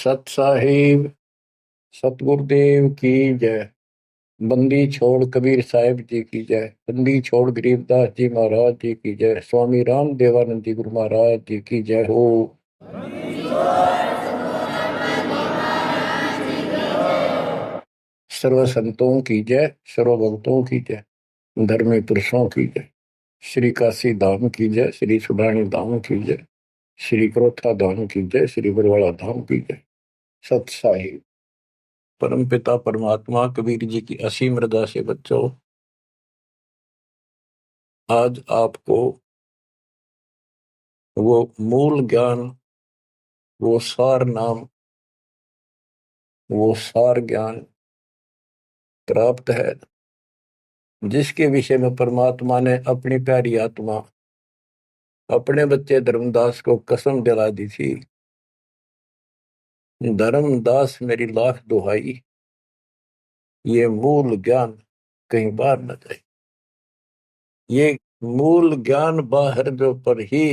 सत साहिब सतगुरुदेव की जय। बंदी छोड़ कबीर साहिब जी की जय। बंदी छोड़ गरीबदास जी महाराज जी की जय। स्वामी राम देवानंद जी गुरु महाराज जी की जय हो। सर्व संतों की जय, सर्व भक्तों की जय, धर्मी पुरुषों की जय। श्री काशी धाम की जय, श्री सुब्राणी धाम की जय, श्री क्रोथा धाम की जय, श्री बरवाड़ा धाम की जय। सत साहिब परम पिता परमात्मा कबीर जी की असीम रजा से बच्चों, आज आपको वो मूल ज्ञान, वो सार नाम, वो सार ज्ञान प्राप्त है, जिसके विषय में परमात्मा ने अपनी प्यारी आत्मा अपने बच्चे धर्मदास को कसम दिला दी थी। धर्मदास मेरी लाख दुहाई, ये मूल ज्ञान कहीं बाहर न जाए। ये मूल ज्ञान बाहर जो पर ही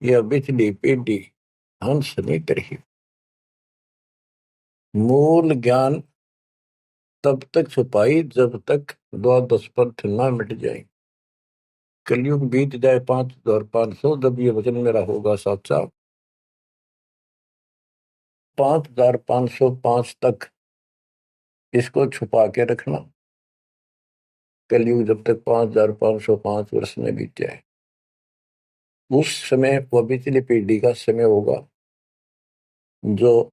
यह बिजली पीढ़ी हंस नहीं करी। मूल ज्ञान तब तक छुपाई जब तक द्वादश पंथ न मिट जाए। कलयुग बीत जाए 5500, जब ये वचन मेरा होगा साचा। 5505 तक इसको छुपा के रखना। कलयुग जब तक 5505 वर्ष में बीत जाए, उस समय वह बिचली पीढ़ी का समय होगा, जो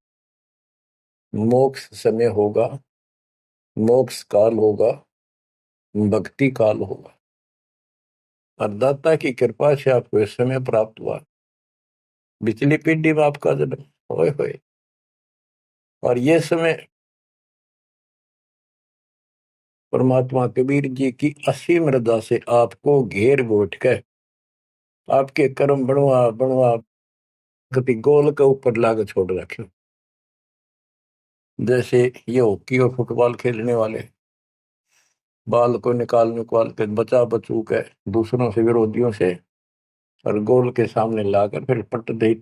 मोक्ष समय होगा, मोक्ष काल होगा, भक्ति काल होगा। और दाता की कृपा से आपको इस समय प्राप्त हुआ। बिचली पीढ़ी में आपका जन्म होए होए, और ये समय परमात्मा कबीर जी की असीम रजा से आपको घेर घोट कर आपके कर्म बनवा बनवा कभी गोल के ऊपर लाके छोड़ रखे। जैसे ये हॉकी और फुटबॉल खेलने वाले बाल को निकाल निकाल के बचा बचू के दूसरों से, विरोधियों से, और गोल के सामने लाकर फिर पट दे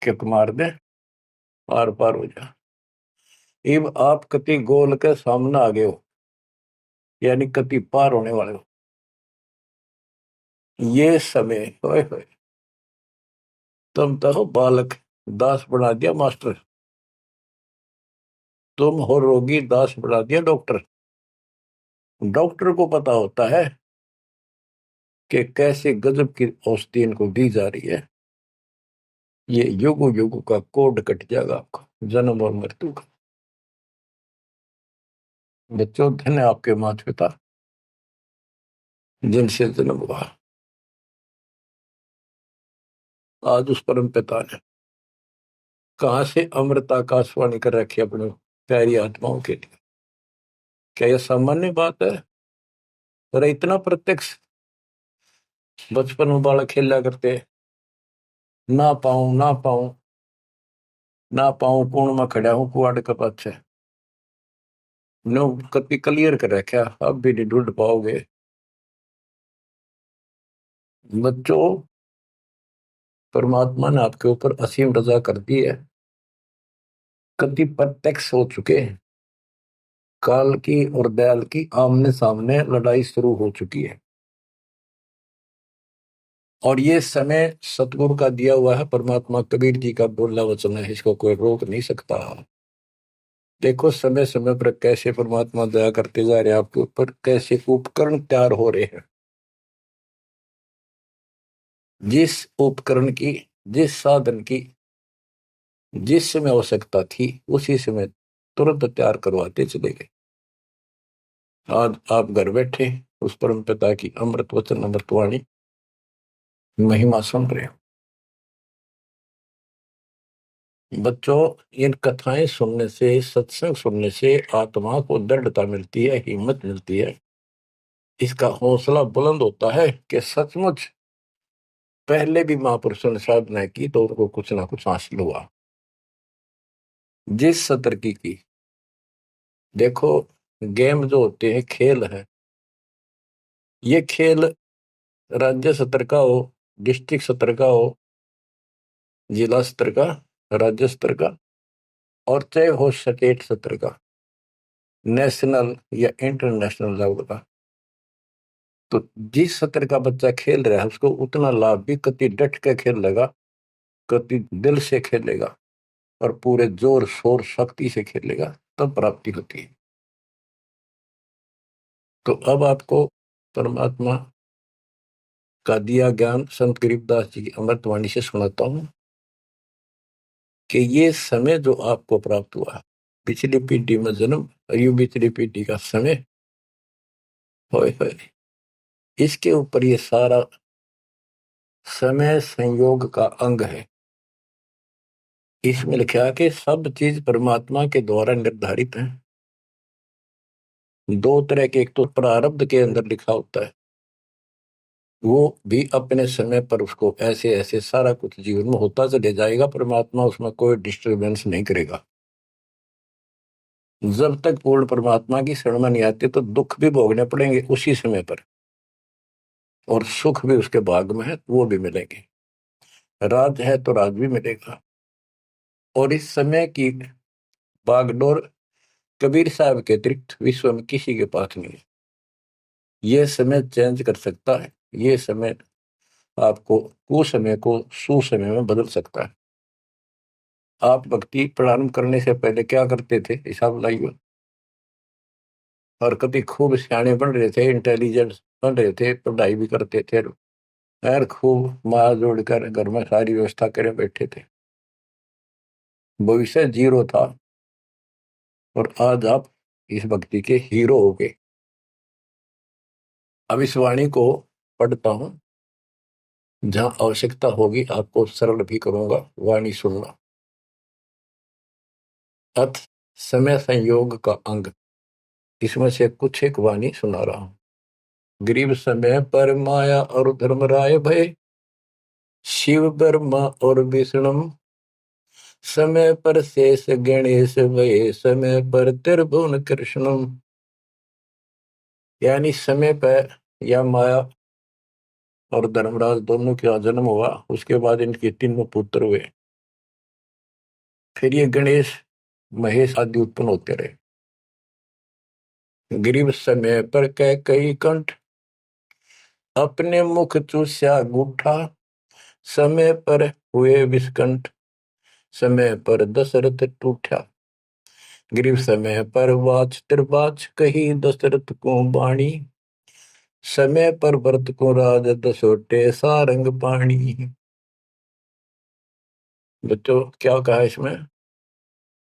किक मार दे, पार पार हो जा। अब आप कति गोल के सामने आ गए हो, यानी कति पार होने वाले हो। ये समय होए होए, तुम तो हो बालक, दास बना दिया मास्टर। तुम हो रोगी, दास बना दिया डॉक्टर। डॉक्टर को पता होता है कि कैसे गजब की औषधि इनको दी जा रही है। ये युगो युगो का कोड कट जाएगा आपका, जन्म और मृत्यु का। बच्चों, धन्य आपके माता पिता जिनसे जन्म हुआ। आज उस परम पिता ने कहां से अमृत आकाशवाणी कर रखी अपनी प्यारी आत्माओं के लिए। क्या यह सामान्य बात है? अरे इतना प्रत्यक्ष बचपन में बालक खेला करते, ना पाऊं ना पाऊं ना पाऊं, कौन में खड़ा हूं कुआड़ के पाछे। नो कति क्लियर कर रखा, अब भी नहीं ढूंढ पाओगे। बच्चों, परमात्मा ने आपके ऊपर असीम रजा कर दी है। कति प्रत्यक्ष हो चुके हैं। काल की और दयाल की आमने सामने लड़ाई शुरू हो चुकी है, और ये समय सतगुरु का दिया हुआ है, परमात्मा कबीर जी का बोला वचन है, इसको कोई रोक नहीं सकता। देखो समय समय पर कैसे परमात्मा दया करते जा रहे हैं आपके ऊपर, कैसे उपकरण तैयार हो रहे हैं। जिस उपकरण की, जिस साधन की जिस समय आवश्यकता थी, उसी समय तुरंत तैयार करवाते चले गए। आज आप घर बैठे उस परम पिता की अमृत वचन अमृतवाणी महिमा सुन रहे हो। बच्चों, इन कथाएं सुनने से, सत्संग सुनने से आत्मा को दृढ़ता मिलती है, हिम्मत मिलती है। इसका हौसला बुलंद होता है कि सचमुच पहले भी महापुरुषों ने साधना की तो उनको कुछ ना कुछ हासिल हुआ। जिस सतर की देखो, गेम जो होते हैं, खेल है, ये खेल राज्य स्तर का हो, डिस्ट्रिक्ट स्तर का हो, जिला स्तर का, राज्य स्तर का, और चाहे हो स्टेट सत्र का, नेशनल या इंटरनेशनल लेवल का, तो जिस सत्र का बच्चा खेल रहा है उसको उतना लाभ भी कति डट के खेलेगा, कति दिल से खेलेगा और पूरे जोर शोर शक्ति से खेलेगा, तब प्राप्ति होती है। तो अब आपको परमात्मा का दिया ज्ञान संत गरीबदास जी की अमृतवाणी से सुनाता हूं कि ये समय जो आपको प्राप्त हुआ है, पिछली पीढ़ी में जन्म, अयु पिछली पीढ़ी का समय, होए होए, इसके ऊपर ये सारा समय संयोग का अंग है। इसमें लिखा कि सब चीज परमात्मा के द्वारा निर्धारित है। दो तरह के, एक तो प्रारब्ध के अंदर लिखा होता है, वो भी अपने समय पर उसको ऐसे ऐसे सारा कुछ जीवन में होता चले जाएगा, परमात्मा उसमें कोई डिस्टरबेंस नहीं करेगा। जब तक पूर्ण परमात्मा की शरण में नहीं आते तो दुख भी भोगने पड़ेंगे उसी समय पर, और सुख भी उसके भाग में है तो वो भी मिलेंगे। राज है तो राज भी मिलेगा। और इस समय की बागडोर कबीर साहब के अतिरिक्त विश्व में किसी के पास नहीं है। ये समय चेंज कर सकता है, ये समय आपको कुसमय को सुसमय में बदल सकता है। आप भक्ति प्रारंभ करने से पहले क्या करते थे, हिसाब लाइए। और कभी खूब सियाने बन रहे थे, इंटेलिजेंट बन रहे थे, पढ़ाई भी करते थे, यार खूब माँ जोड़कर घर में सारी व्यवस्था करे बैठे थे, भविष्य जीरो था। और आज आप इस भक्ति के हीरो हो गए। अब इस वाणी को पढ़ता हूं, जहां आवश्यकता होगी आपको सरल भी करूंगा, वाणी सुनना। अथ समय संयोग का अंग, इसमें से कुछ एक वाणी सुना रहा हूं। गरीब समय पर माया और धर्मराय भय, शिव ब्रह्मा और विष्णु, समय पर शेष गणेश भय, समय पर त्रिभुवन कृष्णम। यानी समय पर या माया और धर्मराज दोनों का जन्म हुआ, उसके बाद इनके तीनों पुत्र हुए, फिर ये गणेश महेश आदि उत्पन्न होते रहे। गरीब समय पर कह कई कंठ, अपने मुख चूस्या गूठा, समय पर हुए विस्कंठ, समय पर दशरथ टूठा। गरीब समय पर वाच त्रिवाच कही दशरथ को बाणी, समय पर भरत को राज दसोटे सारंग पाणी। बच्चों क्या कहा इसमें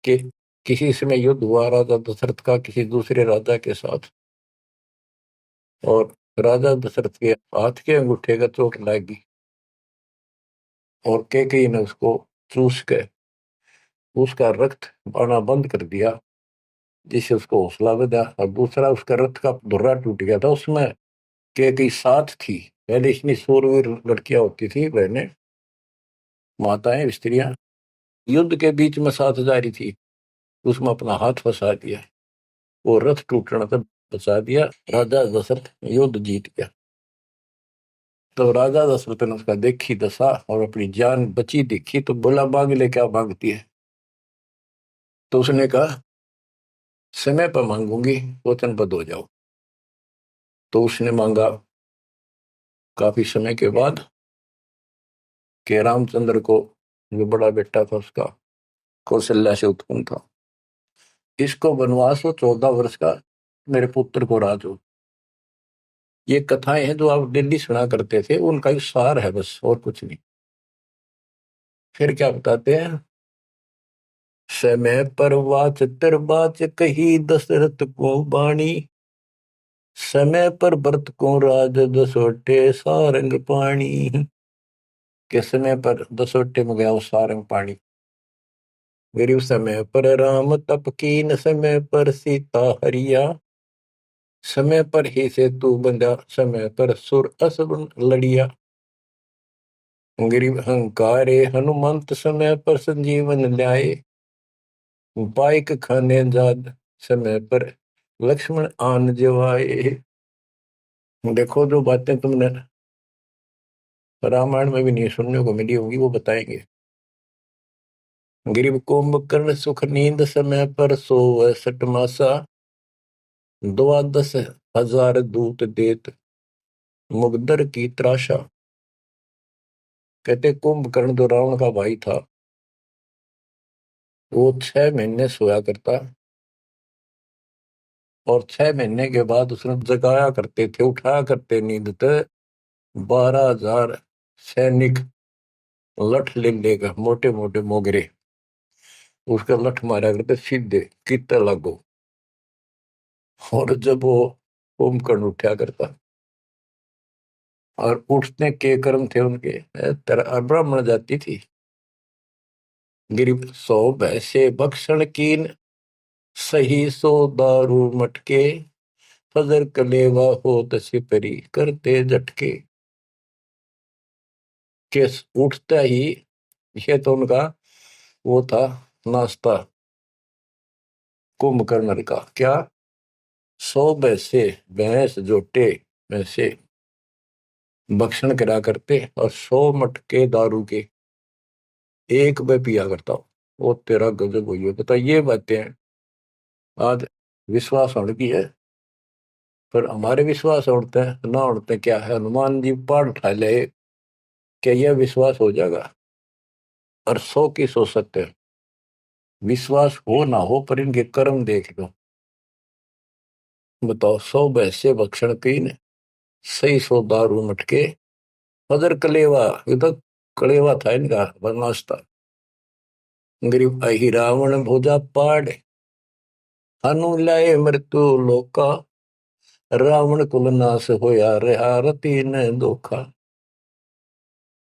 कि किसी समय युद्ध हुआ राजा दशरथ का किसी दूसरे राजा के साथ, और राजा दशरथ के हाथ के अंगूठे का चोट लगी और कैकेयी ने उसको चूस के उसका रक्त आना बंद कर दिया, जिससे उसको हौसला बढ़ा। और दूसरा, उसका रथ का धुर्रा टूट गया था, उसमें कैकेयी साथ थी। पहले इतनी शूरवीर लड़कियां होती थी, बहनें, माताएं, स्त्रियां, युद्ध के बीच में साथ जा रही थी, उसमें अपना हाथ फंसा दिया, वो रथ टूटने तक बचा दिया, राजा दशरथ युद्ध जीत गया। तो राजा दशरथ ने उसका देखी दशा और अपनी जान बची देखी, तो बोला मांग ले, क्या मांगती है। तो उसने कहा समय पर मांगूंगी, वचनबद्ध हो जाओ। तो उसने मांगा काफी समय के बाद कि रामचंद्र को, जो बड़ा बेटा था उसका, कौशल्या से उत्पन्न था, इसको वनवास हो 14 वर्ष का, मेरे पुत्र को राज हो। ये कथाएं हैं जो आप दिल्ली सुना करते थे, उनका ही सार है बस, और कुछ नहीं। फिर क्या बताते हैं, समय पर वाच बाच कही दशरथ को बाणी, समय पर भरत को राज दसोटे सारंग पाणी। के समय पर दसोटे में गया वो सारंग पाणी। गरीब समय पर राम तप कीन, समय पर सीता हरिया, समय पर ही से तू बंधा, समय पर सुर असुर लड़िया। गरीब अहंकारे हनुमंत, समय पर संजीवन ल्याए, बाइक खाने जाद, समय पर लक्ष्मण आन जवाए। देखो जो बातें तुमने रामायण में भी नहीं सुनने को मिली होगी, वो बताएंगे। गिरिव कुंभकर्ण सुख नींद समय पर सोवै सटमासा, द्वादश हजार दूत देत मुगदर की त्रासा। कहते कुंभकर्ण जो रावण का भाई था, वो 6 महीने सोया करता, और 6 महीने के बाद उसने जगाया करते थे, उठाया करते नींद से 12,000 सैनिक लठ ले लेगा, मोटे मोटे मोगरे, उसका लठ मारा करते सीधे कितने लागो। और जब वो कुंभकर्ण उठा करता, और उठने के कर्म थे उनके, ब्राह्मण जाति थी। गिरिव सो भैसे बख्शण कीन, सही सो दारू मटके, फजर कलेवा हो तसिपरी करते झटके। के उठता ही, ये तो उनका वो था नाश्ता कुंभकर्ण का। क्या? 100 भैंसे, भैंस जोटे वैसे भक्षण करा करते, और 100 मटके दारू के एक में पिया करता हूँ। वो तेरा गजब हुई है। बता, ये बातें आज विश्वास होने की है, पर हमारे विश्वास उड़ते हैं ना उड़ते क्या है। हनुमान जी पहाड़ उठा ले, क्या यह विश्वास हो जाएगा? और 100 की सो सकते हैं, विश्वास हो ना हो, पर इनके कर्म देख लो। बताओ, 100 भैंसे भक्षण कीन, सही सो दारू मटके, फजर कलेवा, ये तो कलेवा था इनका नाश्ता। गरीब अहि रावण भोजा पाड़, हनु लाए मृत्यु लोका, रावण कुल नाश होया रहा रति न धोखा।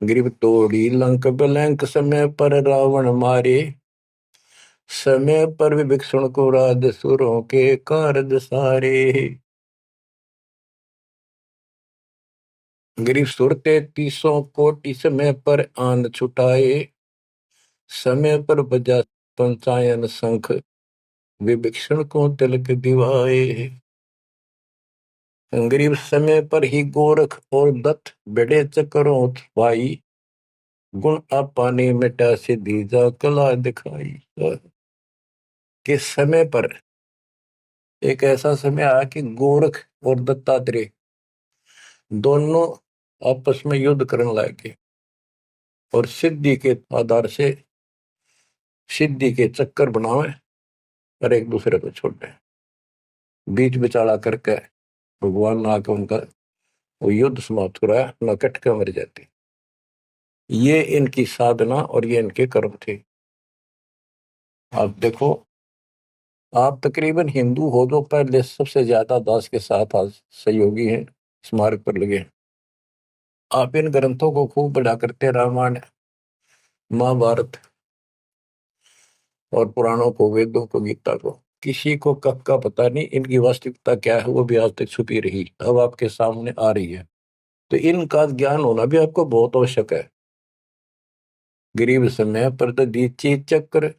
गरीब तोड़ी लंक बलंक, समय पर रावण मारे, समय पर विभीषण को राज सुरों के कारज सारे। गरीब सुरते 30 कोटि, समय पर आन छुटाए, समय पर बजा पंचायन शंख, विभीषण को तिलक दिवाए। गरीब समय पर ही गोरख और दत्त बड़े चक्रों भाई, गुण आपा ने मिटा से दीजा कला दिखाई। कि समय पर एक ऐसा समय आया कि गोरख और दत्तात्रेय दोनों आपस में युद्ध करने लगे, और सिद्धि के आधार से सिद्धि के चक्कर बनावे, और एक दूसरे को छोड़े। बीच बिचाड़ा करके भगवान ने आकर उनका वो युद्ध समाप्त कराया, न कट के मर जाती। ये इनकी साधना और ये इनके कर्म थे। आप देखो, आप तकरीबन हिंदू हो जो पहले सबसे ज्यादा दास के साथ आज सहयोगी हैं, स्मारक पर लगे। आप इन ग्रंथों को खूब पढ़ा करते, रामायण, महाभारत और पुराणों को, वेदों को, गीता को। किसी को कब का पता नहीं, इनकी वास्तविकता क्या है वो भी आज तक छुपी रही, अब आपके सामने आ रही है। तो इनका ज्ञान होना भी आपको बहुत आवश्यक है। गरीब समय पर दीची चक्र,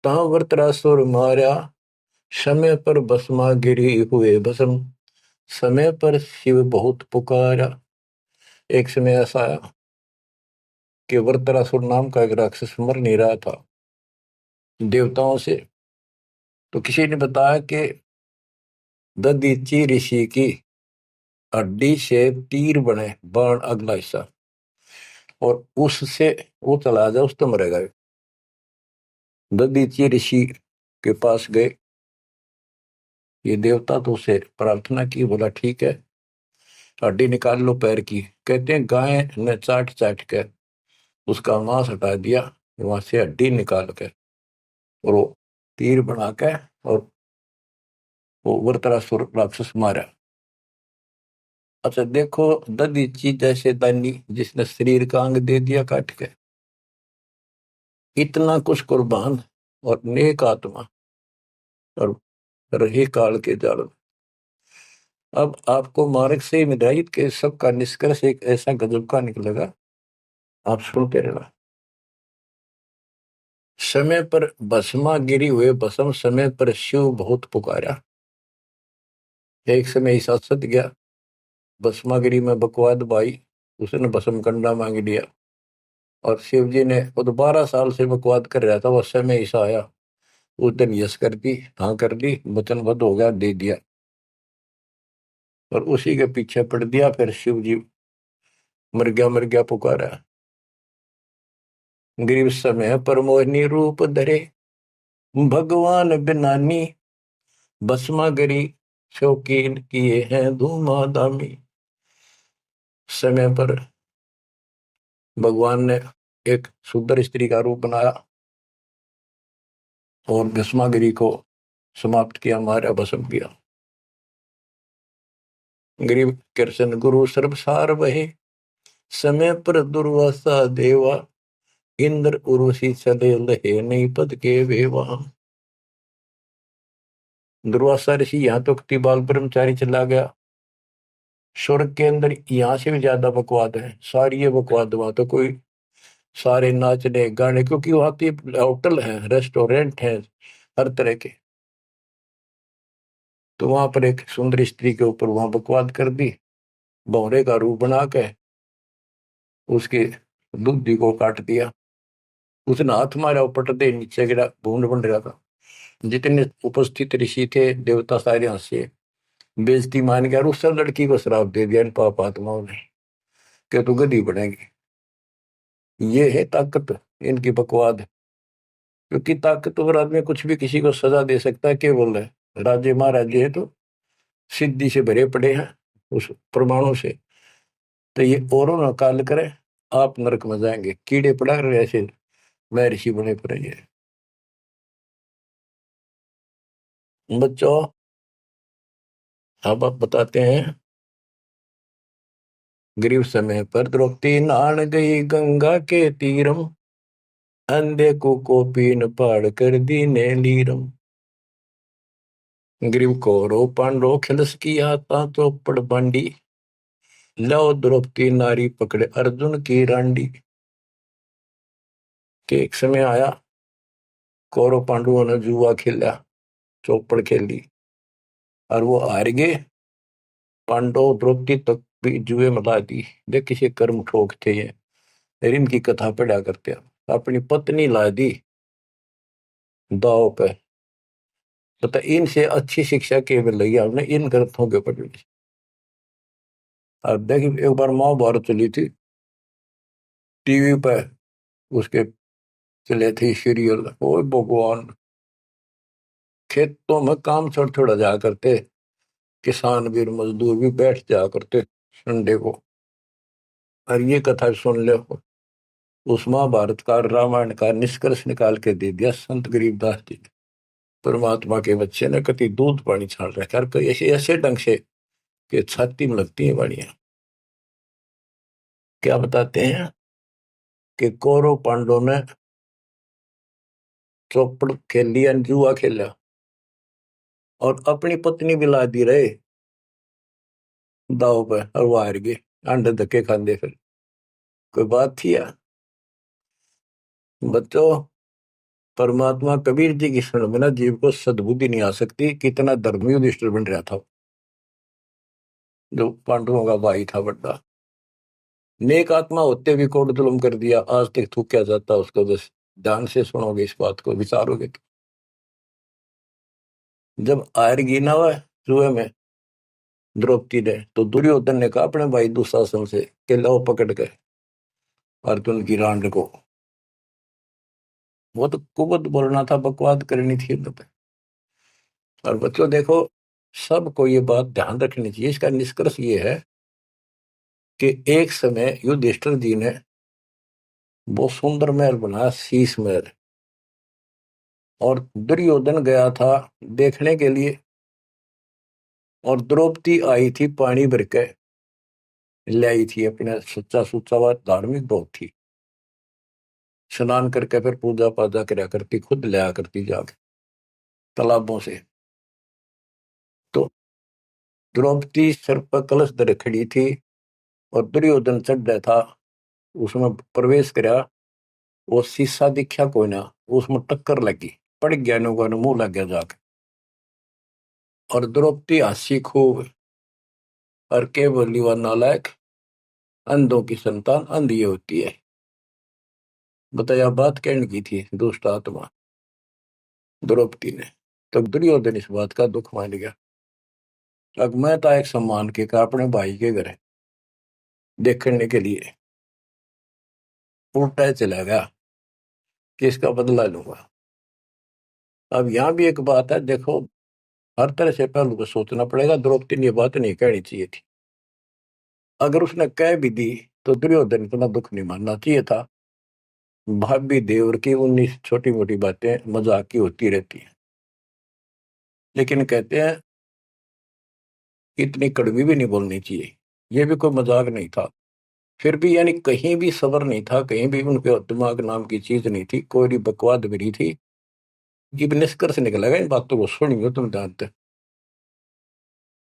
ता वृत्रासुर मारा, समय पर भस्मा गिरी हुए भस्म, समय पर शिव बहुत पुकारा। एक समय ऐसा आया कि वृत्रासुर नाम का एक राक्षस मर नहीं रहा था देवताओं से, तो किसी ने बताया कि दधीची ऋषि की हड्डी से तीर बने, बाण अगला हिस्सा, और उससे वो चला जाए उस तो मरेगा। दधीची ऋषि के पास गए, ये देवता तो उसे प्रार्थना की, बोला ठीक है हड्डी निकाल लो पैर की। कहते हैं गाय ने चाट चाट के उसका मांस हटा दिया, वहां से हड्डी निकाल के, और वो तीर बना के, और वो वृत्रासुर राक्षस मारा। अच्छा देखो, दधीची जैसे दानी जिसने शरीर का अंग दे दिया काट के, इतना कुछ कुर्बान और नेक आत्मा, और रही काल के जाल। अब आपको मार्ग से हिदायत के सबका निष्कर्ष एक ऐसा गजब का निकलेगा, आप सुनते रहना। समय पर भस्मा गिरी हुए भस्म, समय पर शिव बहुत पुकारा। एक समय ऐसा सत गया, भस्मागिरी में बकवाद भाई, उसने भस्म कंडा मांग लिया। और शिव जी ने वो तो 12 साल से बकवाद कर रहा था, वो समय ऐसा आया, उस दिन यस कर दी, हाँ कर दी, वचनबद्ध हो गया, दे दिया। और उसी के पीछे पड़ दिया, फिर शिव जी मर गया पुकारा। गरीब समय पर मोहिनी रूप धरे, भगवान बिनानी, भस्मा गरी शौकीन किए हैं धूमाधामी। समय पर भगवान ने एक सुंदर स्त्री का रूप बनाया और भस्मागिरी को समाप्त किया, मारा, भस्म किया। गरीब कृष्ण गुरु सर्वसार वहे, समय पर दुर्वासा देवा, इंद्र उर्वशी चले लहे नहीं पद के वेवा। दुर्वासा ऋषि यहाँ तो बाल ब्रह्मचारी चला गया, स्वर्ग के अंदर यहाँ से भी ज्यादा बकवाद है, सारी ये बकवाद। वहां तो कोई सारे नाचने गाने, क्योंकि वहां तो होटल है, रेस्टोरेंट है, हर तरह के। तो वहां पर एक सुंदर स्त्री के ऊपर वहां बकवाद कर दी, भौरे का रूप बना के उसके दूधी को काट दिया। उसने हाथ मारा, पट दे नीचे गिरा, भूड बन रहा था। जितने उपस्थित ऋषि थे देवता सारे हंसे, बेइज्जती मान गया, और उस लड़की को श्राप दे दिया इन पाप आत्माओं ने कि तू गधी बनेगी। ये है ताकत इनकी, बकवाद। क्योंकि ताकतवर आदमी कुछ भी किसी को सजा दे सकता है, केवल है राज्य महाराज्य है तो सिद्धि से भरे पड़े हैं उस प्रमाणों से। तो ये औरों ना काल करे, आप नरक में जाएंगे, कीड़े पड़ा रहे ऐसे महर्षि बने पड़े। ये बच्चों, अब आप बताते हैं। गरीब समय पर द्रौपदी नहान गई गंगा के तीरम, अंधे को कोपीन पाड़ कर दीने लीरम। ग्रीव कौरव पांडव खिलस की आता चौपड़ बांडी, लो द्रौपदी नारी पकड़े अर्जुन की रांडी। के एक समय आया, कौरव पांडवों ने जुआ खेला, चौपड़ खेली, और वो हार गए। पांडव द्रौपदी तक भी जुए में ला दी। देख किसी कर्म ठोक थे ये, इनकी कथा पढ़ा करते हैं। अपनी पत्नी ला दी दाव पे। तो इनसे अच्छी शिक्षा केवल लगी हमने इन ग्रंथों के ऊपर। अब देखिए, एक बार महाभारत चली थी टीवी पे, उसके चले थे सीरियल। ओ भगवान, खेतों में काम छोड़ छोड़ा जा करते, किसान भी मजदूर भी बैठ जा करते संडे को, और ये कथा सुन ले। उस महाभारत का, रामायण का निष्कर्ष निकाल के दे दिया संत गरीबदास जी ने। परमात्मा के बच्चे ने कति दूध पानी छाल रखा है, कोई ऐसे ऐसे ढंग से कि छाती में लगती है वाणियां। क्या बताते हैं कि कौरव पांडव ने चौपड़ खेल लिया, जुआ खेला, और अपनी पत्नी भी ला दी रहे दाव पे, और वो हार गए। अंडे धक्के खाते फिर, कोई बात थी यार। बच्चों, परमात्मा कबीर जी की शरण में ना जीव को सद्बुद्धि नहीं आ सकती। कितना धर्मी युधिष्ठिर बन रहा था, जो पांडवों का भाई था बड़ा। नेक आत्मा होते भी कोट जुल्म कर दिया, आज तक थूका जाता उसको। बस ध्यान से सुनोगे, इस बात को विचारोगे तो। जब हारगी ना हुआ जुए में द्रौपदी ने, तो दुर्योधन ने कहा अपने भाई दुशासन से कि लो पकड़ के अर्जुन की रांड को। वो तो कुबत बोलना था, बकवाद करनी थी तो। और बच्चों देखो, सबको ये बात ध्यान रखनी चाहिए। इसका निष्कर्ष ये है कि एक समय युधिष्ठिर जी ने बहुत सुंदर महल बनाया, शीश महल। और दुर्योधन गया था देखने के लिए, और द्रौपदी आई थी पानी भर के लाई थी अपने, सच्चा सुच्चा बात, धार्मिक बहुत थी। स्नान करके फिर पूजा पाजा करा करती, खुद लिया करती जाके तालाबों से। तो द्रौपदी सर पर कलश धर खड़ी थी, और दुर्योधन चढ़ रहा था, उसमें प्रवेश करा। वो शीशा दिखा कोई ना, उसमें टक्कर लगी, पड़ गया, नुका मुंह लग गया जाके। और द्रौपदी हंसी खूब, और के बोली वह नालायक, अंधों की संतान अंधी होती है। बताया बात कहने की थी दुष्ट आत्मा द्रौपदी ने। तो दुर्योधन इस बात का दुख मान गया। अब मैं था एक सम्मान के का अपने भाई के घर देखने के लिए उल्टा चला गया कि इसका बदला लूंगा। अब यहाँ भी एक बात है, देखो हर तरह से पहलू को सोचना पड़ेगा। द्रौपदी ने ये बात नहीं कहनी चाहिए थी। अगर उसने कह भी दी तो दुर्योधन इतना दुख नहीं मानना चाहिए था। भाभी देवर की 19 छोटी मोटी बातें मजाक की होती रहती हैं, लेकिन कहते हैं इतनी कड़वी भी नहीं बोलनी चाहिए। ये भी कोई मजाक नहीं था। फिर भी यानी कहीं भी सबर नहीं था, कहीं भी उनके दिमाग नाम की चीज नहीं थी, कोई भी बकवाद भी नहीं थी। ये भी निष्कर्ष निकलेगा इन बातों को सुनियो तुम जानते।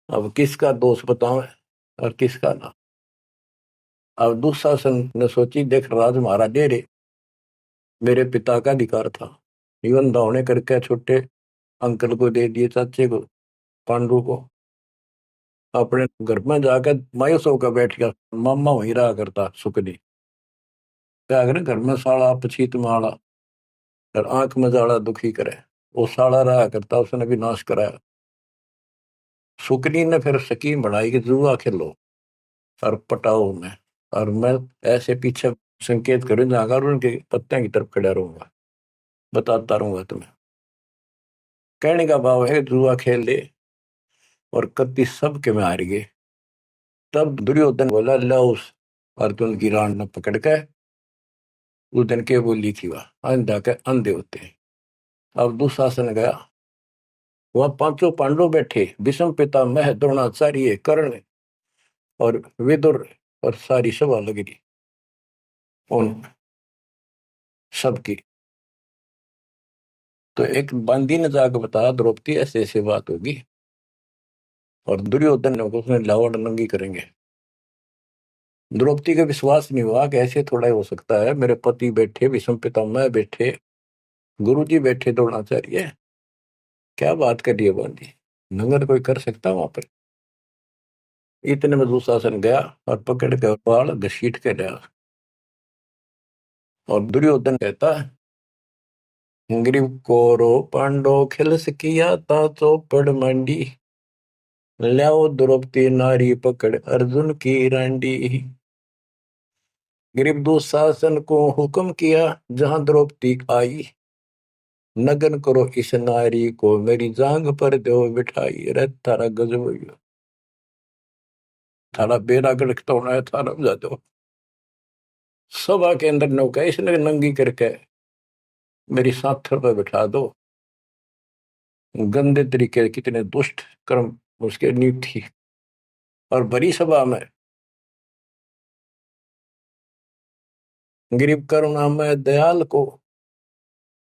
अब किसका दोष बताओ और किसका ना। अब दुशासन ने सोची देख राज महाराज दे रे, मेरे पिता का अधिकार था, जीवन दावने करके छोटे अंकल को दे दिए, चाचे को पांडु को। अपने घर में जाकर मायूस होकर बैठ गया। मामा वहीं रहा करता सुखनी क्या करे, घर में साला पछीत माला और आंख में जाला दुखी करे। वो साला रहा करता, उसने भी नाश कराया। सुकनी ने फिर स्कीम बनाई कि जुआ खेलो और पटाओ में, और मैं ऐसे पीछे संकेत करूं जाकर और उनके पत्ते की तरफ खड़ा रहूंगा, बताता रहूंगा तुम्हें। कहने का भाव है जुआ खेल ले और कति सबके में हार गए। तब दुर्योधन बोला ला उस अर्जुन की रान ने पकड़ के। उस दिन के बोली थी वह अंधा के अंधे होते हैं। अब दुशासन गया, वह पांचों पांडव बैठे, भीष्म पितामह द्रोणाचार्य कर्ण और विदुर, और सारी सभा लग रही उन सबकी। तो एक बंदी ने जाकर बताया द्रौपदी ऐसे ऐसे बात होगी, और दुर्योधन ने उसने लावड़ नंगी करेंगे। द्रौपदी का विश्वास नहीं हुआ कि ऐसे थोड़ा ही हो सकता है। मेरे पति बैठे, भीष्म पितामह बैठे, गुरुजी बैठे, द्रोणाचार्य, क्या बात कर रही है बंदी, नंगर कोई कर सकता वहां पर। इतने में दुशासन गया और पकड़ के बाल घसीट के गया। और दुर्योधन कहता ग्रीव कोरो पांडो खिलस किया ता चौपड़ मंडी, ल्याओ द्रौपदी नारी पकड़ अर्जुन की रांडी। ग्रीव दुशासन को हुक्म किया जहां द्रौपदी आई, नगन करो इस नारी को मेरी जांग पर दो बिठाई। अरे थारा गजब हो गया, थारा बेड़ा गड़क तो होना है, थारा बजा दो। सभा के अंदर नौका इसने नंगी करके मेरी साथर पर बिठा दो। गंदे तरीके, कितने दुष्ट कर्म उसके नींव थी। और बड़ी सभा में गरीब करुणा में दयाल को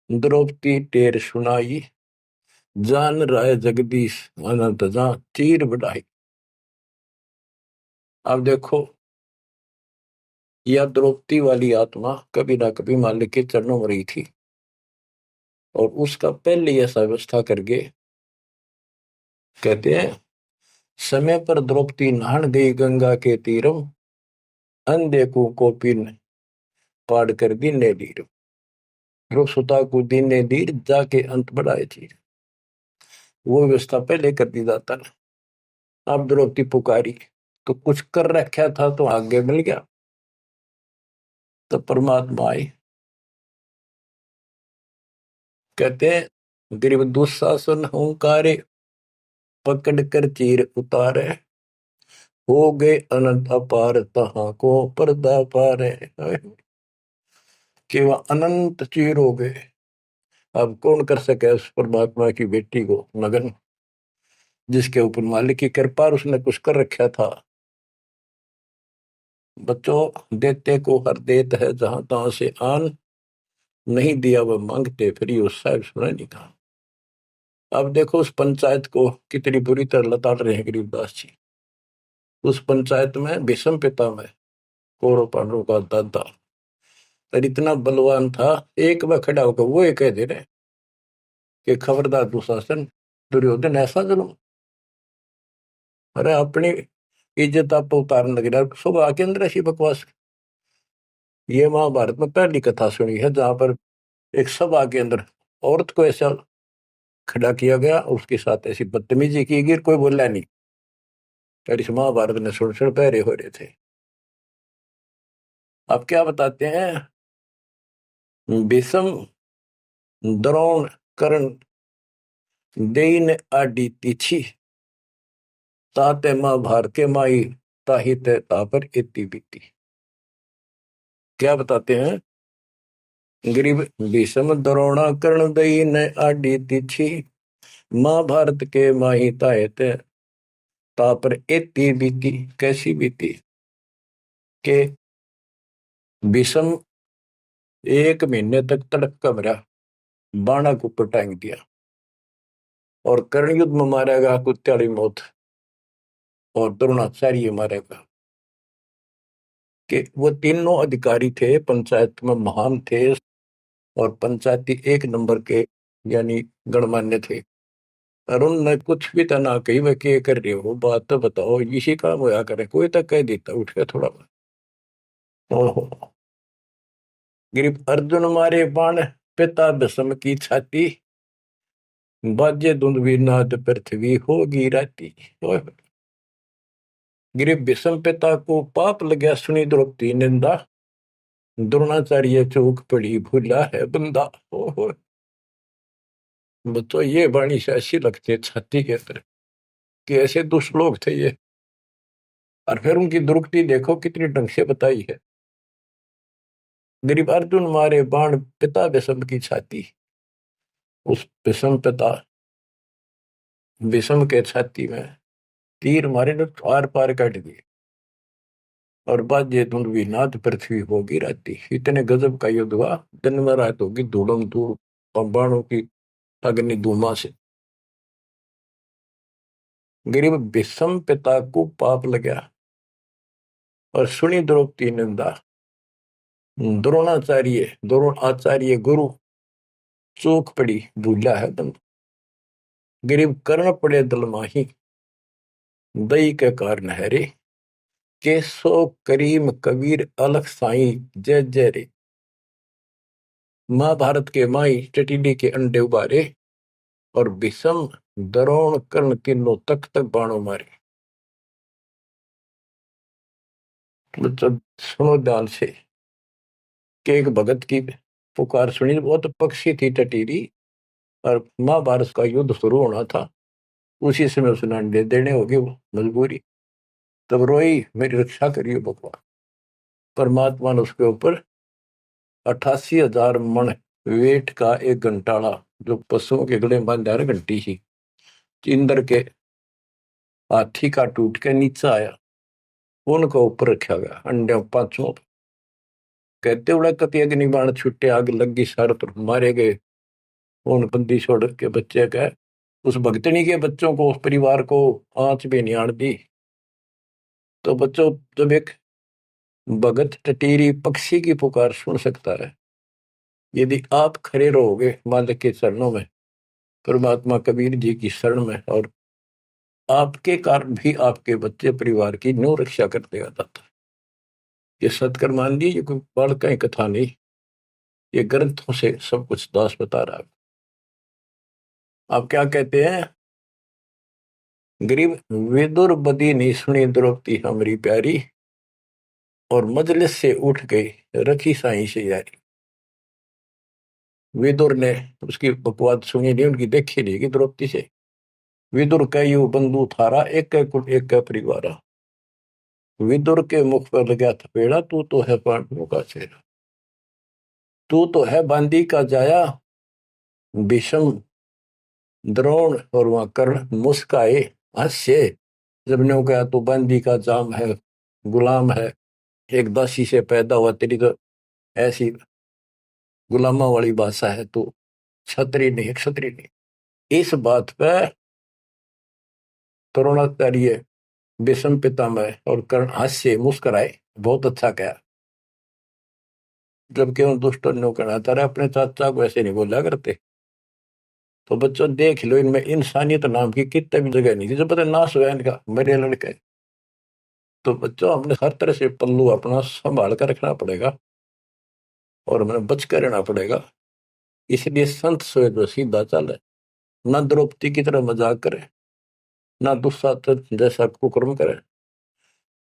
द्रौपदी टेर सुनाई, जान राय जगदीश अनंत जा चीर बढ़ाई। अब देखो यह द्रौपदी वाली आत्मा कभी ना कभी मालिक के चरणों में रही थी, और उसका पहले ऐसा व्यवस्था करके कहते हैं समय पर द्रौपदी नहान गई गंगा के तीरम, अंधे को कोपिन पाड़ कर दीने लीर, सुता को दीने दीर जाके अंत बढ़ाए चीर। वो व्यवस्था पहले कर दी जाता ना। अब द्रौपदी पुकारी तो कुछ कर रखा था तो आगे मिल गया। तो परमात्मा आए, कहते हैं गरीब दुशासन हुंकारे, पकड़ कर चीर उतारे, हो गए अनंत अपार तहां को पर्दा पारे। कि वह अनंत चीर हो गए। अब कौन कर सके उस परमात्मा की बेटी को नगन, जिसके ऊपर मालिक की कृपा उसने कुछ कर रखा था। बच्चों देते को हर देत है जहां तहां से आन, नहीं दिया वह मांगते फिर उस साहब सुना नहीं था। अब देखो उस पंचायत को कितनी बुरी तरह लताड़ रहे हैं गरीबदास जी। उस पंचायत में भीष्म पिता में कौरव पांडवों का दादा और इतना बलवान था, एक बार खड़ा होकर वो ये कह दे रहे कि खबरदार दुशासन, दुर्योधन ऐसा जुल्म। अरे अपनी इज्जत आप उतारने लगे, सुबह के अंदर ऐसी बकवास। ये महाभारत में पहली कथा सुनी है जहां पर एक सभा के अंदर औरत को ऐसा खड़ा किया गया, उसके साथ ऐसी बदतमीजी की गई, कोई बोला नहीं। और इस महाभारत ने सुन सुन पैरे हो रहे थे। आप क्या बताते हैं? भीष्म द्रोण कर्ण देइन आडि तिथि ताते महाभारत के माई ताहि ते तापर इति बीती। क्या बताते हैं? गरीब भीष्म द्रोण कर्ण देइन आडि तिथि महाभारत के माही ताहे ते तापर इति बीती। कैसी बीती? के भीष्म 1 महीने तक तड़प का मरा, बाणा को पटांग दिया, और कर्ण युद्ध में मारेगा कुत्याली मौत, और द्रोणाचार्य मारेगा। कि वो तीनों अधिकारी थे, पंचायत में महान थे, और पंचायती 1 नंबर के यानी गणमान्य थे। और उनने कुछ भी तना कही वे के कर रहे हो, बात तो बताओ, इसी काम होया करे, कोई तक कह देता उठ के थोड़ा। ओहो, गिरिप अर्जुन मारे बाण पिता भीष्म की छाती, बाजे दुंदुभी नाद पृथ्वी होगी राती। गिरिप भीष्म पिता को पाप लगा, सुनी द्रौपदी निंदा, द्रोणाचार्य चौक पड़ी भूला है बंदा। ओहो, तो ये वाणी से ऐसी लगती है छाती के अंदर कि ऐसे दुष्ट लोग थे ये। और फिर उनकी दुर्गति देखो कितनी ढंग से बताई है। गरीब अर्जुन मारे बाण पिता भीष्म की छाती, उस भीष्म पिता भीष्म के छाती में तीर मारे ने आर पार काट दिए, और बाजे धुंधवी नाद पृथ्वी होगी राती। इतने गजब का युद्ध हुआ, दिन में रात होगी धूलम धूल, और बाणों की अग्नि धूमा से। गरीब भीष्म पिता को पाप लगा, और सुनी द्रौपदी निंदा, द्रोण आचार्य गुरु चूक पड़ी भूला है बंद। गरीब कर्ण पड़े दल माही, दई के कारण है रे, केसो करीम कबीर अलख साई जय जय रे। महाभारत के माई टटीडी के अंडे उबारे, और भीष्म द्रोण कर्ण तीनों तक तक बाणों मारे। बच्चों सुनो ध्यान से कि एक भगत की पुकार सुनी, बहुत पक्षी थी टटीरी, और महाभारत का युद्ध शुरू होना था, उसी समय उसने अंडे देने होगी, वो मजबूरी। तब रोई, मेरी रक्षा करिए भगवान। परमात्मा ने उसके ऊपर 88,000 मन वेट का एक घंटाड़ा, जो पशुओं के गले में बांधा घंटी ही, इंद्र के हाथी का टूट के नीचे आया, उनको ऊपर रखा गया अंडे 5 कहते उड़ा कति अग्नि बाण छुट्टे, आग लगी, सारे तरफ मारे गए। उन बंदी छोड़ के बच्चे का, उस भगतनी के बच्चों को, उस परिवार को आंच भी नहीं आड़ दी। तो बच्चों, जब एक भगत टटीरी पक्षी की पुकार सुन सकता है, यदि आप खड़े रहोगे मालिक के चरणों में, परमात्मा कबीर जी की शरण में, और आपके कारण भी आपके बच्चे परिवार की न्यू रक्षा करते आता था। ये सत्कर मान ली, ये कोई बालका कथा नहीं, ये ग्रंथों से सब कुछ दास बता रहा है। आप क्या कहते हैं? गरीब विदुर बदी नहीं सुनी द्रौपदी हमारी प्यारी, और मजलिस से उठ गई रखी साई से यारी। विदुर ने उसकी बकवाद सुनी नहीं, उनकी देखी नहीं कि द्रौपदी से। विदुर का यू बंधु थारा, एक कुल एक परिवार। विदुर के मुख पर लगा थपेड़ा, तू तो है पांडवों का चेहरा, तू तो है बांदी का जाया। भीष्म द्रोण और वहां कर्ण मुस्काए हास्य, जब ने कहा तू बांदी का जाम है, गुलाम है, एक दासी से पैदा हुआ, तेरी तो ऐसी गुलामा वाली भाषा है, तो क्षत्रिय नहीं, क्षत्रिय नहीं। इस बात पर द्रोणाचार्य भीष्म पितामह और कर्ण हास्य मुस्कुराए, बहुत अच्छा कहा। जबकि उन दुष्टों ने कहना था अपने चाचा को ऐसे नहीं बोला करते। तो बच्चों देख लो, इनमें इंसानियत नाम की कितने भी जगह नहीं थी, जो पता नाश हुआ इनका, मेरे लड़के। तो बच्चों, हमने हर तरह से पल्लू अपना संभाल कर रखना पड़ेगा। और हमें बच कर रहना पड़ेगा। इसलिए संत सोए जो सीधा चले, ना द्रौपदी की तरह मजाक करे, ना दुस्साहस जैसा कुकर्म करे,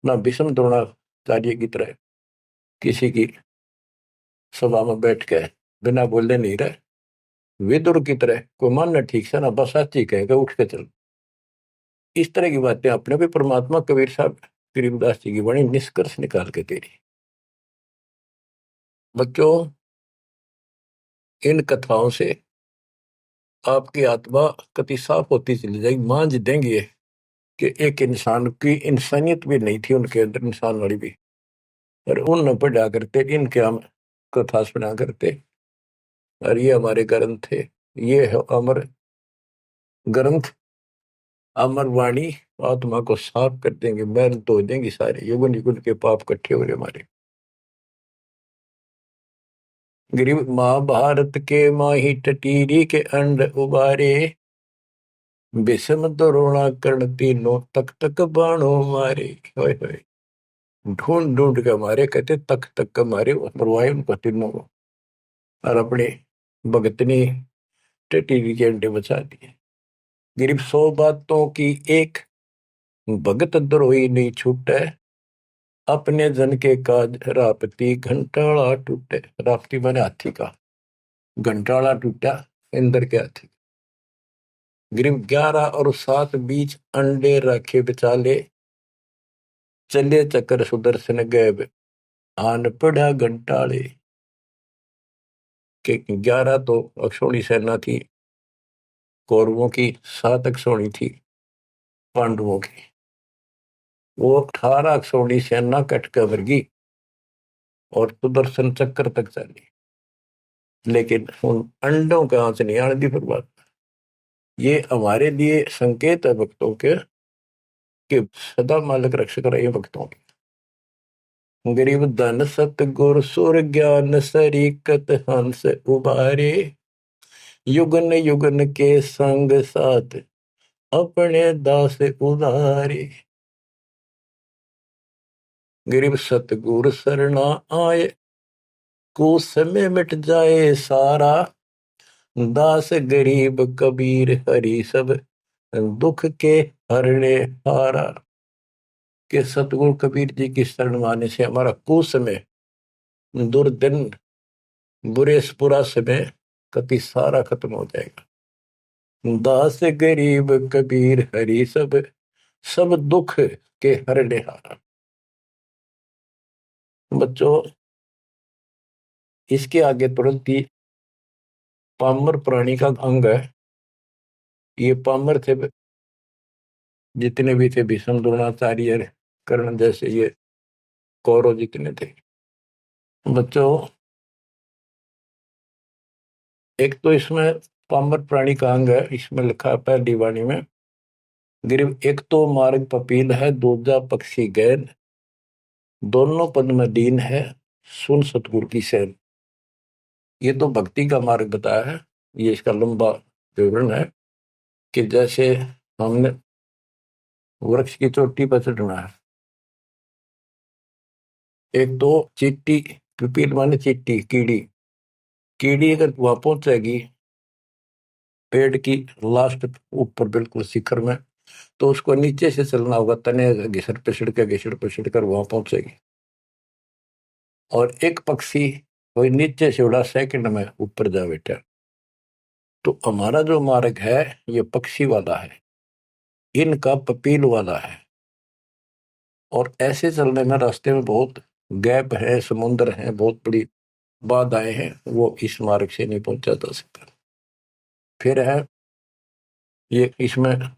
ना भीष्म द्रोणाचार्य की तरह किसी की सभा में बैठ के बिना बोले नहीं रहे। विदुर की तरह कोई मानना ठीक से ना बस साची कहेगा उठ के चल। इस तरह की बातें अपने भी परमात्मा कबीर साहब गरीबदास जी की बड़ी निष्कर्ष निकाल के दे रही। बच्चों, इन कथाओं से आपकी आत्मा कति साफ होती चली जाएगी। मान देंगे कि एक इंसान की इंसानियत भी नहीं थी उनके अंदर, इंसान वाली भी, और उन न पढ़ा करते, इनके हम कथा सुना करते। और ये हमारे ग्रंथ थे, ये है अमर ग्रंथ, अमर वाणी। आत्मा को साफ कर देंगे, मैल धो देंगे सारे युगन युगन के पाप इकट्ठे हो रहे हमारे। गरीब महाभारत के माही टटीरी के अंड उबारे, विषम द्रोणा कर्ण तीनों तक तक बाणों मारे। होय होय, ढूंढ ढूंढ के मारे, कहते तक तक के मारे, मरवाए उनको तीनों को, और अपने भगतनी टटीरी के अंडे बचा दिए। गरीब 100 बातों की एक, भगत द्रोही नहीं छूटे, अपने जन के काज रापती घंटाला टूटे। रापती माने हाथी का, घंटाला टूटा इंद्र के हाथी। गरीब 11 और 7 बीच अंडे रखे बिचाले, चले चक्कर सुदर्शन गए आन पड़ा घंटाले। के 11 तो अक्षौणी सेना थी कौरवों की, 7 अक्षौणी थी पांडवों की। वो 18 अक्षौणी सेना कट कर वर्गी और सुदर्शन चक्कर तक चली, लेकिन उन अंडों के हाथ नहीं आने दी फिर बात। ये हमारे लिए संकेत है भक्तों के कि सदा मालिक रक्षक रहे भक्तों के। गरीब धन सतगुर सुर ज्ञान सरीकत हंस उबारे, युगन युगन के संग साथ अपने दास उधारे। गरीब सतगुर सरना आए, कुछ समय मिट जाए सारा, दास गरीब कबीर हरि सब दुख के हरने हारा। के सतगुरु कबीर जी की शरण आने से हमारा कुछ समय, दुर्दिन, बुरा समय कति सारा खत्म हो जाएगा। दास गरीब कबीर हरि सब सब दुख के हरने हारा। बच्चों, इसके आगे तुरंत ही पामर प्राणी का अंग है। ये पामर थे जितने भी थे, भीष्म द्रोणाचार्य कर्ण जैसे ये कौरव जितने थे। बच्चों, एक तो इसमें पामर प्राणी का अंग है, इसमें लिखा है पहली वाणी में, गरीब एक तो मार्ग पपील है, दूजा पक्षी गैन, दोनों पद में दीन है, सुन सतगुरु की सैन। ये तो भक्ति का मार्ग बताया है। ये इसका लंबा विवरण है कि जैसे हमने वृक्ष की चोटी पर चढ़ना है, एक तो चीटी, पिपील माने चीटी, कीड़ी, कीड़ी अगर वहां पहुंचेगी पेड़ की लास्ट ऊपर बिल्कुल शिखर में, तो उसको नीचे से चलना होगा, तने घिसड़ पिसड़ कर वहां पहुंचेगी। और एक पक्षी कोई नीचे से उड़ा सेकंड में ऊपर जा बैठा। तो हमारा जो मार्ग है ये पक्षी वाला है, इनका पपील वाला है। और ऐसे चलने में रास्ते में बहुत गैप है, समुद्र है, बहुत बड़ी बाधाएं हैं, वो इस मार्ग से नहीं पहुंचा जा सकता। फिर है ये, इसमें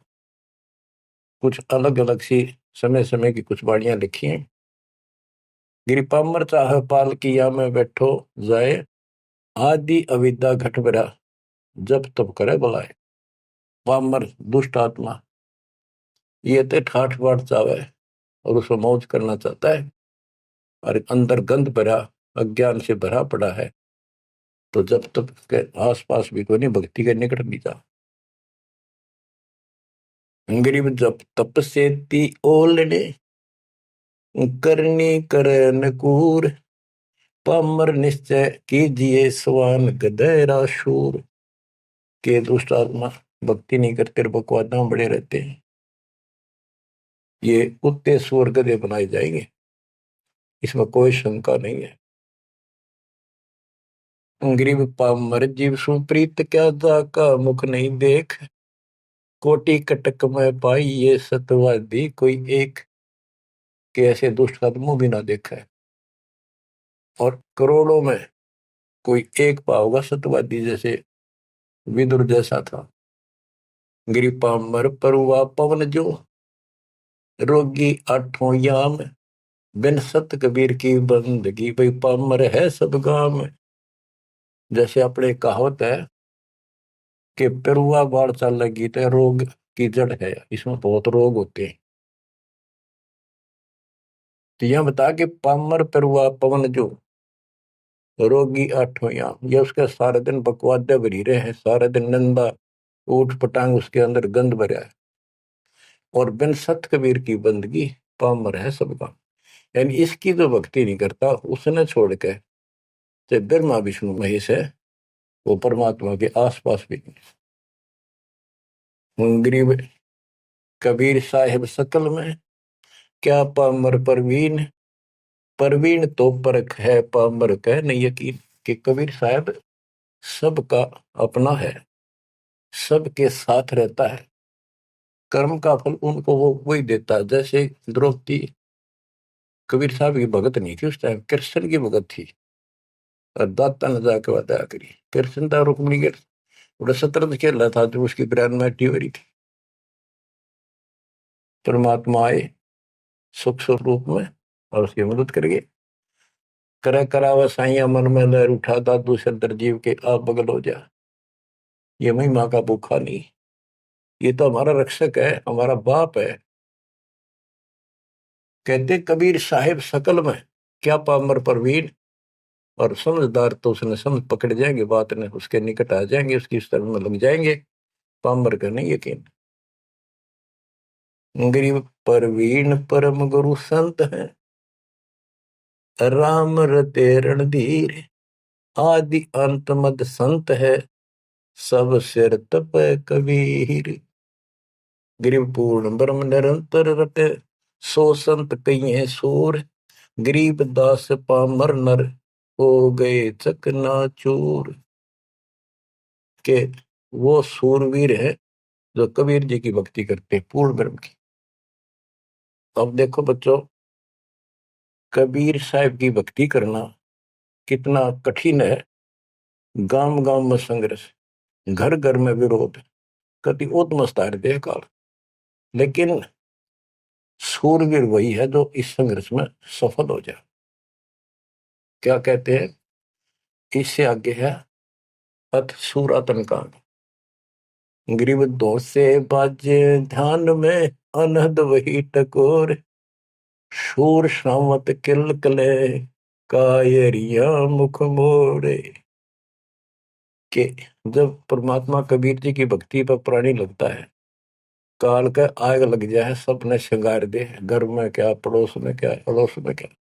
कुछ अलग अलग सी समय समय की कुछ बाणियां लिखी हैं। गिरिपामर चाह पाल किया में बैठो जाए, आदि अविद्या घट बरा, जब तब करे बुलाए। पामर दुष्ट आत्मा ये तो ठाठ बाट चावे और उसको मौज करना चाहता है, और अंदर गंध भरा अज्ञान से भरा पड़ा है, तो जब तक के आस पास भी कोई नहीं, भक्ति के निकट नहीं जा। गरीब जब तप से ती ओलने, करनी करे नकूर, पामर निश्चय कीजिए स्वान गधेरा शूर। के दुष्ट आत्मा भक्ति नहीं करते, बकवादा में बड़े रहते हैं, ये कुत्ते सुअर गधे बनाए जाएंगे, इसमें कोई शंका नहीं है। गरीब पामर जीव सुप्रीत क्या जाका मुख नहीं देख। कोटि कटक में पाई ये सतवादी कोई एक। के ऐसे दुष्ट का मुंह भी ना देखा है, और करोड़ों में कोई एक पाओगा सतवादी जैसे विदुर जैसा था। गिरी पामर परुआ पवन जो रोगी आठों याम। बिन सत कबीर की बंदगी भाई पामर है सब गाम। जैसे अपने कहावत है कि पेरुआ बाढ़ चल लगी तो रोग की जड़ है, इसमें बहुत रोग होते हैं। तो यह बता कि पामर पेरुआ पवन जो रोगी आठों याम, ये उसके सारे दिन बकवादे भरी रहे हैं, सारे दिन नंदा ऊट पटांग उसके अंदर गंद भरा है। और बिन सत कबीर की बंदगी पामर है सबका, यानी इसकी जो भक्ति नहीं करता उसने छोड़ के तो ब्रह्मा विष्णु महेश है, वो परमात्मा के आसपास भी नहीं। गरीब कबीर साहिब सकल में क्या पामर परवीन। परवीन तो परख है पामर कह नहीं यकीन। कि कबीर साहब सबका अपना है, सबके साथ रहता है, कर्म का फल उनको वो वही देता है। जैसे द्रौपदी कबीर साहब की भगत नहीं थी, उस टाइम कृष्ण की भगत थी, और दाता ने जाके वादा करी। कृष्ण था रुक्मिणी के बड़ा शतरंज खेल रहा था, जो उसकी ब्रांड में हो रही थी। परमात्मा आए सुख स्वरूप में और उसकी मदद करेंगे। करे करावा साइया मन में लहर उठा दादू सदर जीव के आप बगल हो जा। ये महिमा का भूखा नहीं, ये तो हमारा रक्षक है, हमारा बाप है। कहते कबीर साहिब सकल में क्या पामर परवीन। और समझदार तो उसने समझ पकड़ जाएंगे, बात ने उसके निकट आ जाएंगे, उसकी शरण में लग जाएंगे। पामर का नहीं यकीन। गरीब परवीन परम गुरु संत है, राम रते रणधीर। आदि अंत मद संत है, सब सिर तप कबीर। गरीब पूर्ण ब्रह्म निरंतर रटे, सो संत कहिए सूर। गरीब दास पामर नर, हो गए चकनाचूर। के वो सूरवीर है जो कबीर जी की भक्ति करते हैं, पूर्ण ब्रह्म की। अब देखो बच्चों, कबीर साहब की भक्ति करना कितना कठिन है। गांव गांव में संघर्ष, घर घर में विरोध, कति उद्मस्तार दे काल। लेकिन सूरवीर वही है जो इस संघर्ष में सफल हो जाए। क्या कहते हैं, इससे आगे है अथ सूरातन कांड। ग्रीव दो से बाजे ध्यान में, अनहद वही टकोर। शूर श्रावत किल कले, कायरिया मुख मोड़े। के जब परमात्मा कबीर जी की भक्ति पर प्राणी लगता है, काल का आग लग जाए, सबने श्रृंगार दे, घर में क्या, पड़ोस में क्या, अड़ोस में क्या।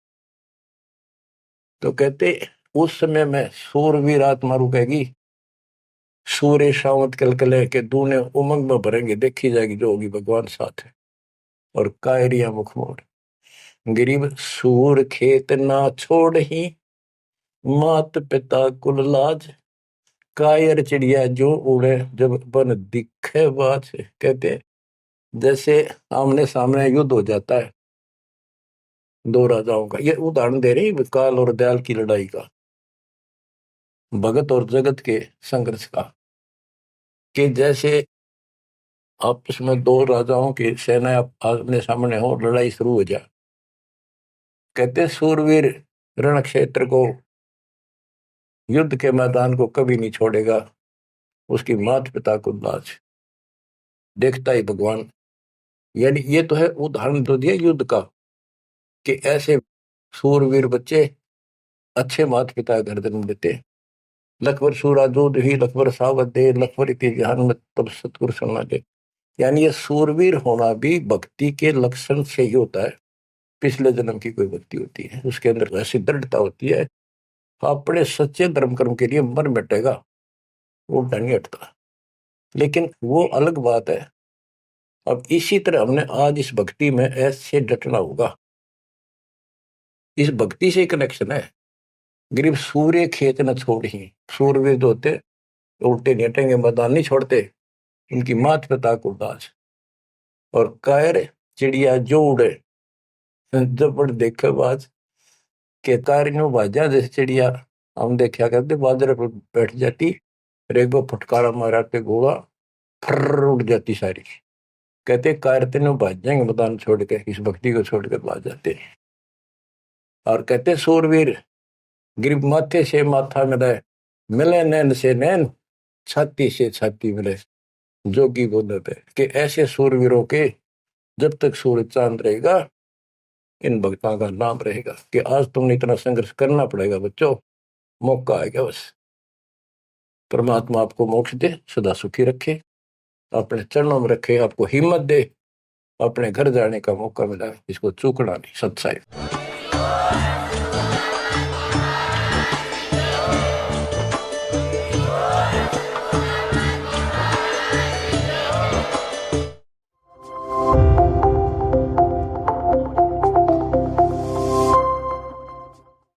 तो कहते उस समय में सूरवीर आत्मा रुकेगी, सूर्य शावत कलकले के दूने उमंग में भरेंगे, देखी जाएगी जो होगी भगवान साथ है। और कायरिया मुख मोड़। गरीब सूर खेत ना छोड़ ही, मात पिता कुल लाज। कायर चिड़िया जो उड़े, जब बन दिखे बाज। कहते जैसे आमने सामने युद्ध हो जाता है दो राजाओं का, ये उदाहरण दे रही काल और दयाल की लड़ाई का, भगत और जगत के संघर्ष का। कि जैसे आपस में दो राजाओं की सेना आमने सामने हो, लड़ाई शुरू हो जाए। कहते सूरवीर रण क्षेत्र को, युद्ध के मैदान को कभी नहीं छोड़ेगा, उसकी माता पिता को लाज देखता ही भगवान। यानी ये तो है उदाहरण तो दिया युद्ध का, कि ऐसे सूरवीर बच्चे अच्छे माता पिता घर जन्म देते। लखबर सूरा दूध ही लखबर सावत दे, लखबर इति ज्ञान में तब सतगुरु सुनना दे। यानी ये सूरवीर होना भी भक्ति के लक्षण से ही होता है। पिछले जन्म की कोई भक्ति होती है, उसके अंदर ऐसी दृढ़ता होती है अपने सच्चे धर्म कर्म के लिए मर मिटेगा, वो नहीं हटता। लेकिन वो अलग बात है। अब इसी तरह हमने आज इस भक्ति में ऐसे डटना होगा। इस भक्ति से कनेक्शन है। गरीब सूर्य खेत न छोड़ी, सूर्यवीर जो होते उल्टे नहीं हटेंगे, मैदान नहीं छोड़ते, उनकी मात पिता को दाज। और कायर चिड़िया जो उड़े, जब देखे बाज के कार नो बाजा, जैसे चिड़िया हम देखा करते बाजरे पर बैठ जाती, रेगो फटकारा मारा के गोला फर उड़ जाती सारी। कहते कार तीनों भाज जाएंगे मैदान छोड़ के, इस भक्ति को छोड़कर भाज जाते। और कहते सूरवीर गिर माथे से माथा मिले, मिले नैन से नैन, छाती से छाती मिले। जोगी बोले थे कि ऐसे सूरवीरों के जब तक सूरज चांद रहेगा, इन भक्तों का नाम रहेगा। कि आज तुमने इतना संघर्ष करना पड़ेगा बच्चों, मौका आएगा बस। परमात्मा आपको मोक्ष दे, सदा सुखी रखे, अपने चरणों में रखे, आपको हिम्मत दे, अपने घर जाने का मौका मिला, इसको चूकना नहीं। सत्साई।